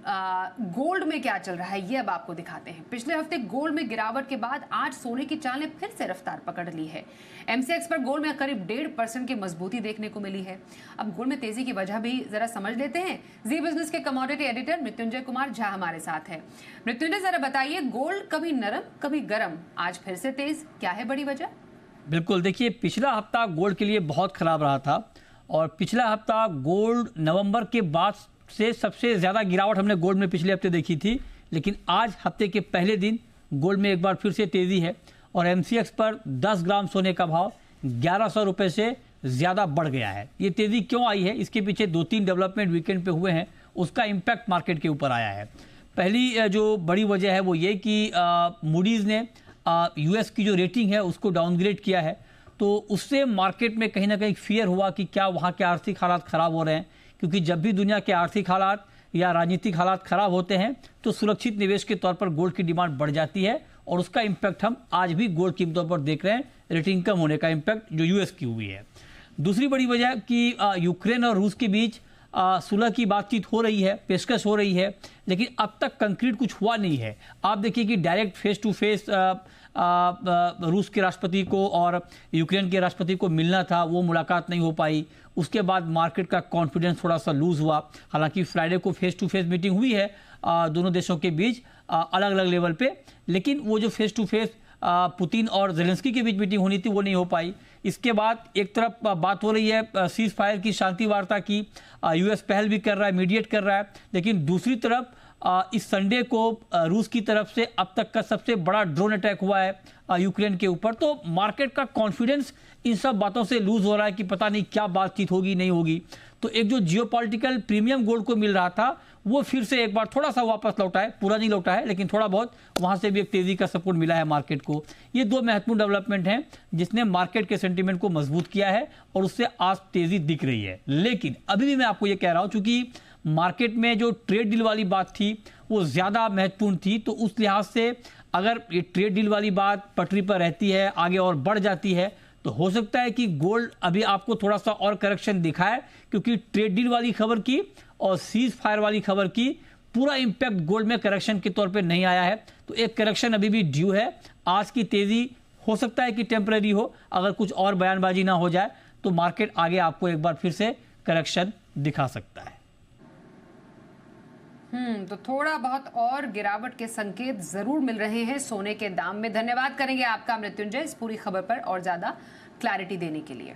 Gold में क्या चल रहा है ये अब आपको दिखाते हैं। पिछले हफ्ते गोल्ड में गिरावट के बाद आज सोने की चाल ने फिर से रफ्तार पकड़ ली है। एमसीएक्स पर गोल्ड में करीब 1.5% की मजबूती देखने को मिली है। अब गोल्ड में तेजी की वजह भी जरा समझ लेते हैं। जी बिजनेस के कमोडिटी एडिटर मृत्युंजय कुमार झा हमारे साथ है। मृत्युंजय, जरा बताइए, गोल्ड कभी नरम कभी गर्म, आज फिर से तेज, क्या है बड़ी वजह? बिल्कुल, देखिए पिछला हफ्ता गोल्ड के लिए बहुत खराब रहा था और पिछला हफ्ता गोल्ड नवंबर के बाद से सबसे ज़्यादा गिरावट हमने गोल्ड में पिछले हफ्ते देखी थी। लेकिन आज हफ्ते के पहले दिन गोल्ड में एक बार फिर से तेज़ी है और एमसीएक्स पर 10 ग्राम सोने का भाव 1100 रुपये से ज़्यादा बढ़ गया है। ये तेज़ी क्यों आई है, इसके पीछे 2-3 डेवलपमेंट वीकेंड पे हुए हैं, उसका इम्पैक्ट मार्केट के ऊपर आया है। पहली जो बड़ी वजह है वो ये कि मूडीज़ ने यूएस की जो रेटिंग है उसको डाउनग्रेड किया है, तो उससे मार्केट में कहीं ना कहीं फियर हुआ कि क्या वहाँ के आर्थिक हालात ख़राब हो रहे हैं, क्योंकि जब भी दुनिया के आर्थिक हालात या राजनीतिक हालात ख़राब होते हैं तो सुरक्षित निवेश के तौर पर गोल्ड की डिमांड बढ़ जाती है और उसका इम्पैक्ट हम आज भी गोल्ड कीमतों पर देख रहे हैं, रेटिंग कम होने का इम्पैक्ट जो यूएस की हुई है। दूसरी बड़ी वजह कि यूक्रेन और रूस के बीच सुलह की बातचीत हो रही है, पेशकश हो रही है, लेकिन अब तक कंक्रीट कुछ हुआ नहीं है। आप देखिए कि डायरेक्ट फेस टू फेस रूस के राष्ट्रपति को और यूक्रेन के राष्ट्रपति को मिलना था, वो मुलाकात नहीं हो पाई। उसके बाद मार्केट का कॉन्फिडेंस थोड़ा सा लूज हुआ। हालांकि फ्राइडे को फेस टू फेस मीटिंग हुई है दोनों देशों के बीच अलग अलग लेवल पे, लेकिन वो जो फेस टू फेस पुतिन और जेलेंस्की के बीच मीटिंग होनी थी वो नहीं हो पाई। इसके बाद एक तरफ बात हो रही है सीज फायर की, शांति वार्ता की, यूएस पहल भी कर रहा है, मीडिएट कर रहा है, लेकिन दूसरी तरफ इस संडे को रूस की तरफ से अब तक का सबसे बड़ा ड्रोन अटैक हुआ है यूक्रेन के ऊपर। तो मार्केट का कॉन्फिडेंस इन सब बातों से लूज हो रहा है कि पता नहीं क्या बातचीत होगी नहीं होगी। तो एक जो जियोपॉलिटिकल प्रीमियम गोल्ड को मिल रहा था वो फिर से एक बार थोड़ा सा वापस लौटा है, पूरा नहीं लौटा है लेकिन थोड़ा बहुत वहां से भी एक तेजी का सपोर्ट मिला है मार्केट को। ये दो महत्वपूर्ण डेवलपमेंट हैं जिसने मार्केट के सेंटीमेंट को मजबूत किया है और उससे आज तेजी दिख रही है। लेकिन अभी भी मैं आपको ये कह रहा हूं, चूंकि मार्केट में जो ट्रेड डील वाली बात थी वो ज्यादा महत्वपूर्ण थी, तो उस लिहाज से अगर ये ट्रेड डील वाली बात पटरी पर रहती है, आगे और बढ़ जाती है, तो हो सकता है कि गोल्ड अभी आपको थोड़ा सा और करेक्शन दिखाए, क्योंकि ट्रेड डील वाली खबर की और सीज फायर वाली खबर की पूरा इंपैक्ट गोल्ड में करेक्शन के तौर पे नहीं आया है। तो एक करेक्शन अभी भी ड्यू है। आज की तेजी हो सकता है कि टेम्पररी हो, अगर कुछ और बयानबाजी ना हो जाए तो मार्केट आगे आपको एक बार फिर से करेक्शन दिखा सकता है। तो थोड़ा बहुत और गिरावट के संकेत जरूर मिल रहे हैं सोने के दाम में। धन्यवाद करेंगे आपका मृत्युंजय इस पूरी खबर पर और ज्यादा क्लैरिटी देने के लिए।